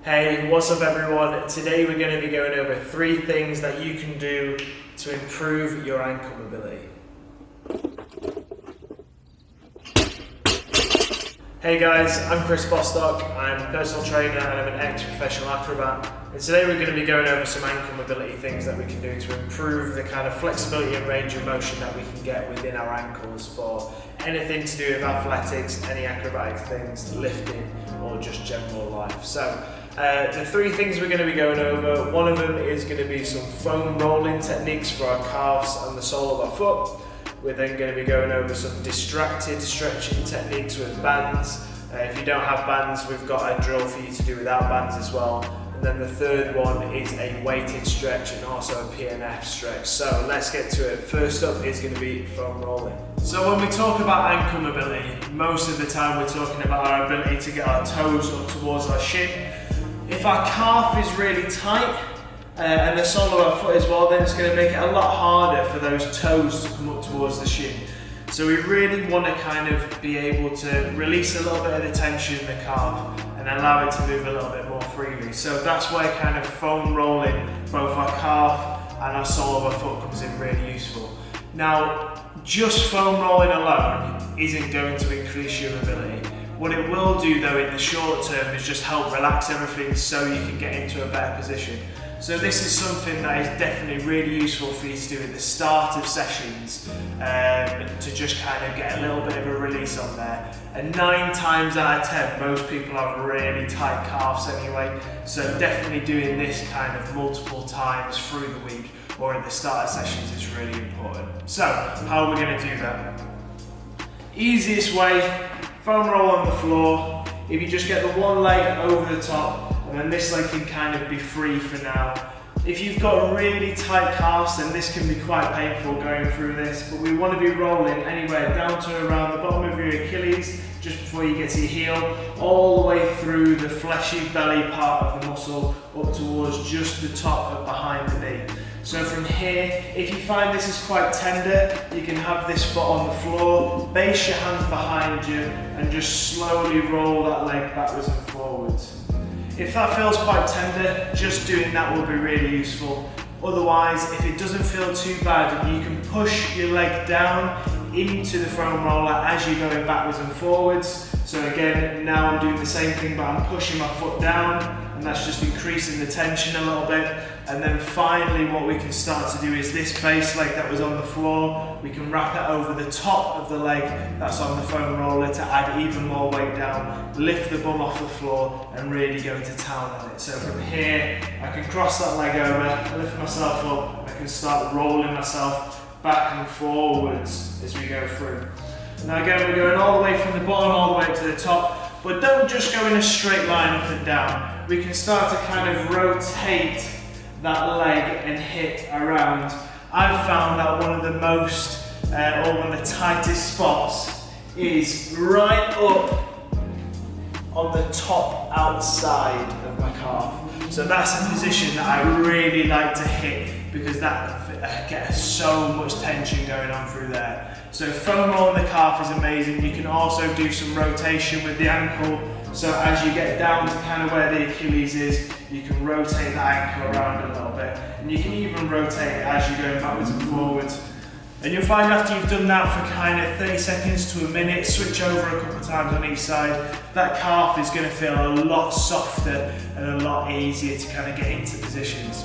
Hey, what's up everyone? Today we're going to be going over 3 things that you can do to improve your ankle mobility. Hey guys, I'm Chris Bostock, I'm a personal trainer and I'm an ex-professional acrobat. And today we're going to be going over some ankle mobility things that we can do to improve the kind of flexibility and range of motion that we can get within our ankles for anything to do with athletics, any acrobatic things, lifting or just general life. So the 3 things we're going to be going over, one of them is going to be some foam rolling techniques for our calves and the sole of our foot. We're then going to be going over some distracted stretching techniques with bands. If you don't have bands, we've got a drill for you to do without bands as well. And then the third one is a weighted stretch and also a PMF stretch. So let's get to it. First up is going to be foam rolling. So when we talk about ankle mobility, most of the time we're talking about our ability to get our toes up towards our shin. If our calf is really tight, and the sole of our foot as well, then it's going to make it a lot harder for those toes to come up towards the shin. So we really want to kind of be able to release a little bit of the tension in the calf and allow it to move a little bit more freely. So that's where kind of foam rolling both our calf and our sole of our foot comes in really useful. Now, just foam rolling alone isn't going to increase your mobility. What it will do though in the short term is just help relax everything so you can get into a better position. So this is something that is definitely really useful for you to do at the start of sessions to just kind of get a little bit of a release on there. And 9 times out of 10, most people have really tight calves anyway. So definitely doing this kind of multiple times through the week or at the start of sessions is really important. So how are we going to do that? Easiest way, foam roll on the floor. If you just get the one leg over the top, and then this leg can kind of be free for now. If you've got really tight calves, then this can be quite painful going through this, but we want to be rolling anywhere down to around the bottom of your Achilles, just before you get to your heel, all the way through the fleshy belly part of the muscle, up towards just the top of behind the knee. So from here, if you find this is quite tender, you can have this foot on the floor, base your hands behind you, and just slowly roll that leg backwards and forwards. If that feels quite tender, just doing that will be really useful. Otherwise, if it doesn't feel too bad, you can push your leg down into the foam roller as you're going backwards and forwards. So again, now I'm doing the same thing, but I'm pushing my foot down, and that's just increasing the tension a little bit. And then finally, what we can start to do is this base leg that was on the floor, we can wrap it over the top of the leg that's on the foam roller to add even more weight down, lift the bum off the floor and really go to town on it. So from here, I can cross that leg over, lift myself up, I can start rolling myself back and forwards as we go through. Now again, we're going all the way from the bottom all the way up to the top, but don't just go in a straight line up and down. We can start to kind of rotate that leg and hit around. I've found that one of the most, or one of the tightest spots is right up on the top outside of my calf. So that's a position that I really like to hit because that gets so much tension going on through there. So foam rolling the calf is amazing. You can also do some rotation with the ankle. So as you get down to kind of where the Achilles is, you can rotate that ankle around a little bit. And you can even rotate it as you're going backwards and forwards. And you'll find after you've done that for kind of 30 seconds to a minute, switch over a couple of times on each side, that calf is going to feel a lot softer and a lot easier to kind of get into positions.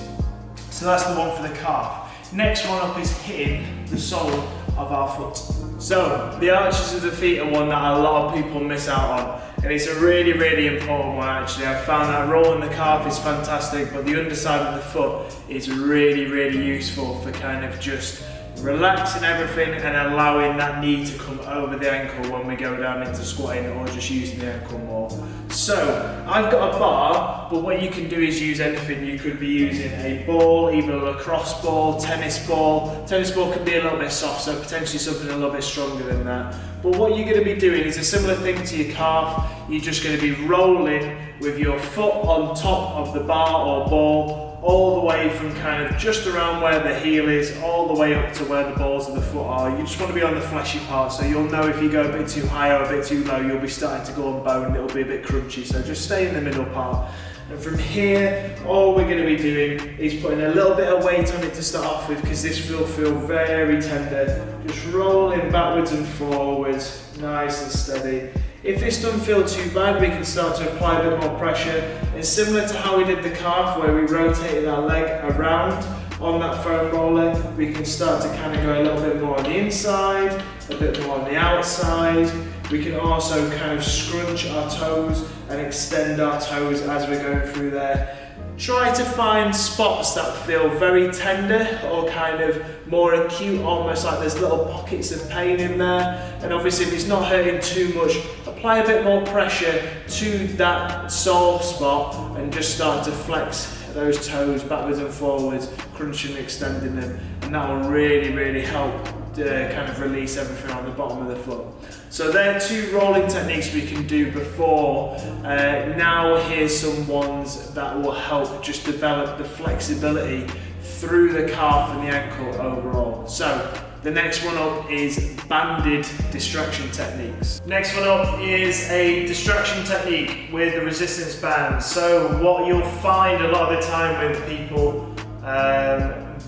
So that's the one for the calf. Next one up is hitting the sole of our foot. So the arches of the feet are one that a lot of people miss out on, and it's a really, really important one actually. I've found that rolling the calf is fantastic, but the underside of the foot is really, really useful for kind of just relaxing everything and allowing that knee to come over the ankle when we go down into squatting or just using the ankle more. So I've got a bar, but what you can do is use anything. You could be using a ball, either a lacrosse ball, tennis ball. Tennis ball can be a little bit soft, so potentially something a little bit stronger than that. But what you're going to be doing is a similar thing to your calf. You're just going to be rolling with your foot on top of the bar or ball, all the way from kind of just around where the heel is, all the way up to where the balls of the foot are. You just want to be on the fleshy part, so you'll know if you go a bit too high or a bit too low, you'll be starting to go on bone, it'll be a bit crunchy, so just stay in the middle part. And from here, all we're going to be doing is putting a little bit of weight on it to start off with, because this will feel very tender. Just rolling backwards and forwards, nice and steady. If this doesn't feel too bad, we can start to apply a bit more pressure. And similar to how we did the calf, where we rotated our leg around on that foam roller, we can start to kind of go a little bit more on the inside, a bit more on the outside. We can also kind of scrunch our toes and extend our toes as we're going through there. Try to find spots that feel very tender or kind of more acute, almost like there's little pockets of pain in there. And obviously if it's not hurting too much, apply a bit more pressure to that sore spot and just start to flex those toes backwards and forwards, crunching and extending them. And that will really, really help kind of release everything on the bottom of the foot. So there are 2 rolling techniques we can do before. Now here's some ones that will help just develop the flexibility through the calf and the ankle overall. So the next one up is banded distraction techniques. Next one up is a distraction technique with the resistance band. So what you'll find a lot of the time with people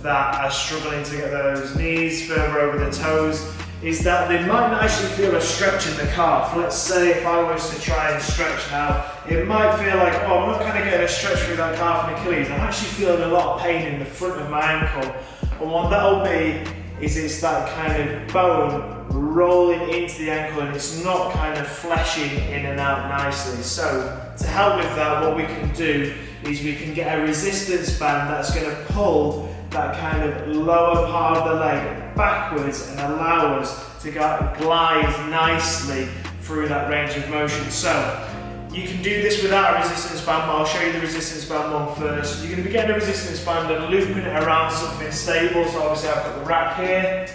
that are struggling to get those knees further over the toes is that they might not actually feel a stretch in the calf. Let's say if I was to try and stretch now, it might feel like, oh, I'm not kind of getting a stretch through that calf and Achilles. I'm actually feeling a lot of pain in the front of my ankle. And what that'll be is it's that kind of bone rolling into the ankle and it's not kind of fleshing in and out nicely. So to help with that, what we can do is we can get a resistance band that's going to pull that kind of lower part of the leg backwards and allow us to glide nicely through that range of motion. So you can do this without a resistance band, but I'll show you the resistance band one first. You're going to be getting a resistance band and looping it around something stable. So obviously I've got the rack here.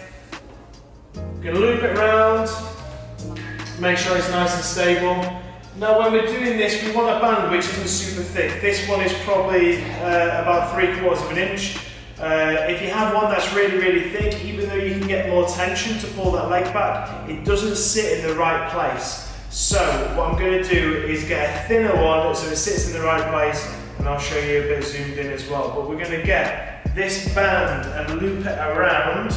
I'm going to loop it around, make sure it's nice and stable. Now when we're doing this, we want a band which isn't super thick. This one is probably about 3/4 of an inch. If you have one that's really, really thick, even though you can get more tension to pull that leg back, it doesn't sit in the right place. So what I'm going to do is get a thinner one so it sits in the right place, and I'll show you a bit zoomed in as well. But we're going to get this band and loop it around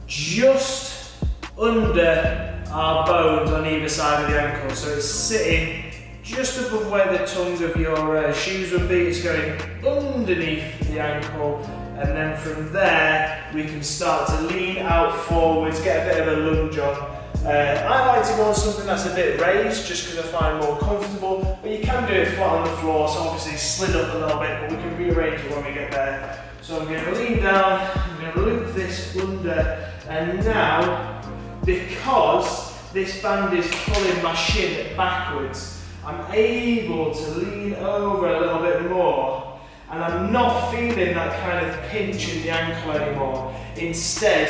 just under our bones on either side of the ankle. So it's sitting just above where the tongue of your shoes would be. It's going underneath the ankle, and then from there we can start to lean out forwards, get a bit of a lunge on. I like to go on something that's a bit raised just because I find more comfortable, but you can do it flat on the floor, so obviously slid up a little bit, but we can rearrange it when we get there. So I'm going to lean down, I'm going to loop this under, and now because this band is pulling my shin backwards, I'm able to lean over a little bit more, and I'm not feeling that kind of pinch in the ankle anymore. Instead,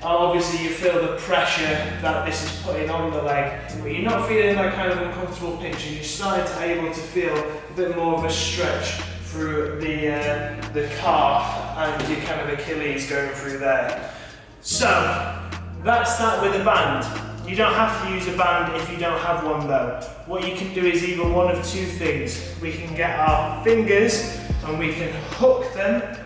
obviously you feel the pressure that this is putting on the leg, but you're not feeling that kind of uncomfortable pinch, and you're starting to able to feel a bit more of a stretch through the calf and your kind of Achilles going through there. So that's that with a band. You don't have to use a band if you don't have one though. What you can do is either one of 2 things. We can get our fingers and we can hook them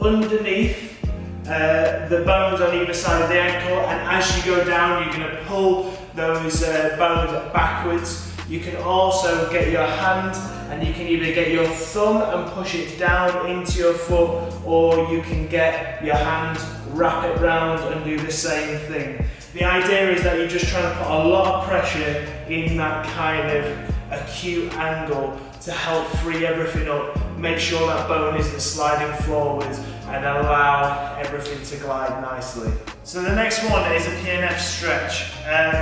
underneath the bones on either side of the ankle, and as you go down you're going to pull those bones backwards. You can also get your hand and you can either get your thumb and push it down into your foot, or you can get your hand, wrap it round and do the same thing. The idea is that you're just trying to put a lot of pressure in that kind of acute angle to help free everything up, make sure that bone isn't sliding forwards, and allow everything to glide nicely. So the next one is a PMF stretch.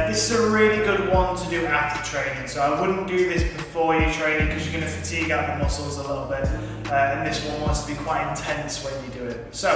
This is a really good one to do after training, so I wouldn't do this before you're training because you're going to fatigue out the muscles a little bit, and this one wants to be quite intense when you do it. So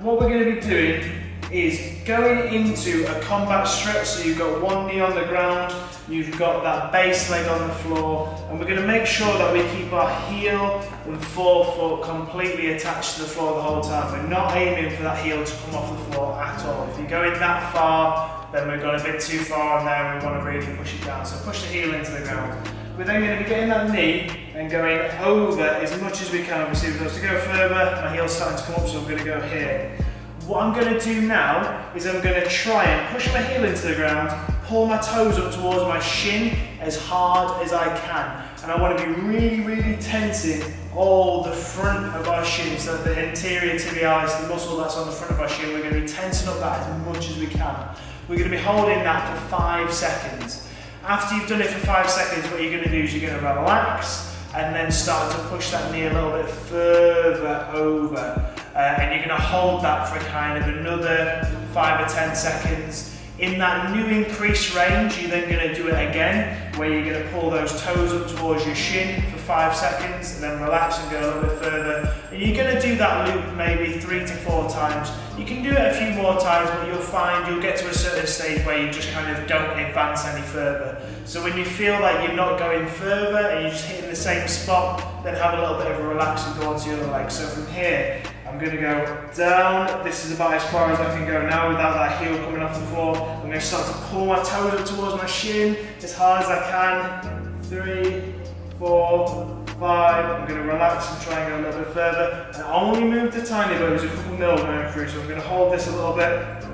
what we're going to be doing is going into a combat stretch. So you've got one knee on the ground, you've got that base leg on the floor, and we're going to make sure that we keep our heel and forefoot completely attached to the floor the whole time. We're not aiming for that heel to come off the floor at all. If you're going that far, then we've gone a bit too far on there and we want to really push it down. So push the heel into the ground. we're then going to be getting that knee and going over as much as we can. Obviously, if I was to go further, my heel's starting to come up, so I'm going to go here. What I'm going to do now is I'm going to try and push my heel into the ground, pull my toes up towards my shin as hard as I can. And I want to be really, really tensing all the front of our shin, so the anterior tibialis, the muscle that's on the front of our shin, we're going to be tensing up that as much as we can. We're going to be holding that for 5 seconds. After you've done it for 5 seconds, what you're going to do is you're going to relax and then start to push that knee a little bit further over. And you're going to hold that for kind of another 5 or 10 seconds. In that new increased range, you're then going to do it again, where you're going to pull those toes up towards your shin for 5 seconds, and then relax and go a little bit further. And you're going to do that loop maybe 3 to 4 times. You can do it a few more times, but you'll find you'll get to a certain stage where you just kind of don't advance any further. So when you feel like you're not going further and you're just hitting the same spot, then have a little bit of a relax and go on to your other leg. So from here, I'm going to go down. This is about as far as I can go now without that heel coming off the floor. I'm going to start to pull my toes up towards my shin as hard as I can. 3, 4, 5. I'm going to relax and try and go a little bit further. And I only moved a tiny bit. There's a couple mil going through, so I'm going to hold this a little bit.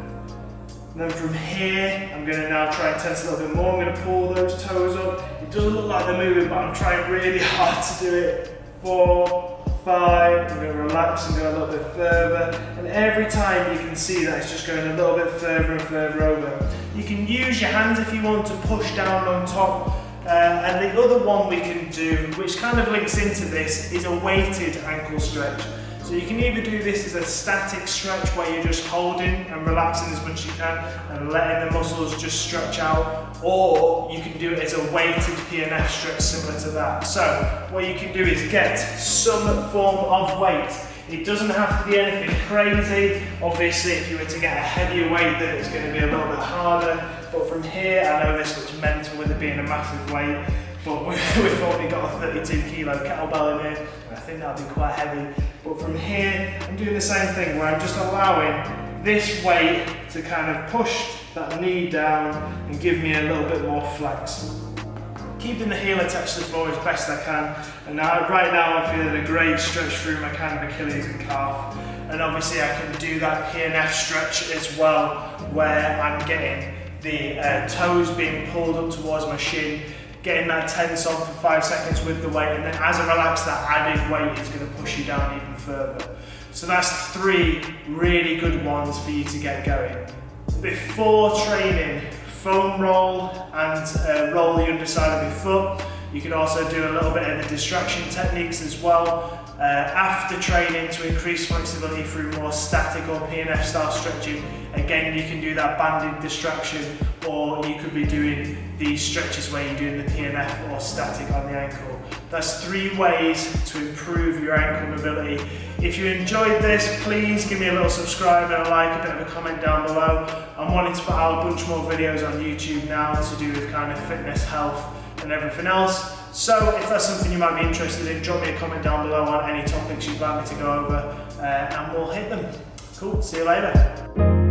And then from here, I'm going to now try and tense a little bit more. I'm going to pull those toes up. It doesn't look like they're moving, but I'm trying really hard to do it. 4, 5, I'm going to relax and go a little bit further, and every time you can see that it's just going a little bit further and further over. You can use your hands if you want to push down on top, and the other one we can do, which kind of links into this, is a weighted ankle stretch. So you can either do this as a static stretch where you're just holding and relaxing as much as you can and letting the muscles just stretch out, or you can do it as a weighted PMF stretch similar to that. So what you can do is get some form of weight. It doesn't have to be anything crazy. Obviously, if you were to get a heavier weight, then it's going to be a little bit harder. But from here, I know this looks mental with it being a massive weight, but we've only got a 32 kilo kettlebell in here, and I think that'll be quite heavy. But from here, I'm doing the same thing where I'm just allowing this weight to kind of push that knee down and give me a little bit more flex. Keeping the heel attached to the floor as best I can. And now, right now, I'm feeling a great stretch through my kind of Achilles and calf. And obviously I can do that PMF stretch as well, where I'm getting the toes being pulled up towards my shin, getting that tense on for 5 seconds with the weight, and then as I relax, that added weight is going to push you down even further. So that's 3 really good ones for you to get going. Before training, foam roll and roll the underside of your foot. You can also do a little bit of the distraction techniques as well. After training, to increase flexibility through more static or PMF style stretching, again you can do that banded distraction, or you could be doing these stretches where you're doing the PMF or static on the ankle. That's 3 ways to improve your ankle mobility. If you enjoyed this, please give me a little subscribe and a like, a bit of a comment down below. I'm wanting to put out a bunch more videos on YouTube now to do with kind of fitness, health and everything else. So if that's something you might be interested in, drop me a comment down below on any topics you'd like me to go over, and we'll hit them. Cool, see you later.